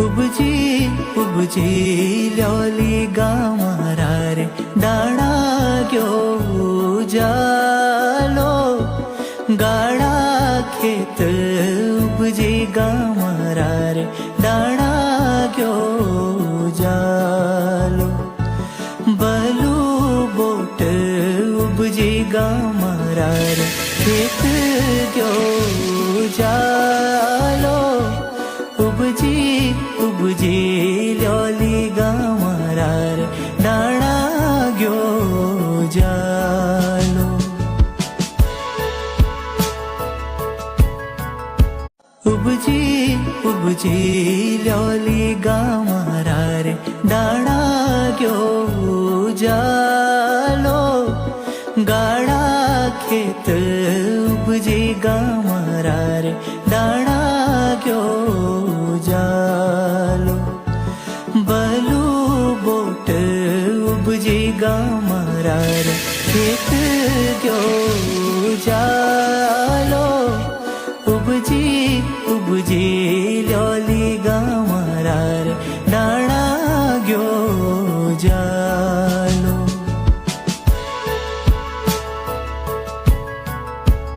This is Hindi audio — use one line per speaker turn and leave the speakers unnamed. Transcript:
उपजी उपजी ल्योली गामारा रे दाणा गयो जालो गाड़ा खेत उपजी गामारा रे दाणा गयो जालो बलू बोट उपजी गामारा रे खेत गयो जालो उपजी उपजी ल्योली गामारा रे दाणा गयो जालो उपजी उपजी ल्योली गामारा रे दाणा गयो जालो गाड़ा खेत उपजी गामारा रे दाणा गयो जालो बलू बोट उपजी गामारा रे खेत गयो जालो उपजी उपजी ल्योली गामारा रे दाणा गयो जालो।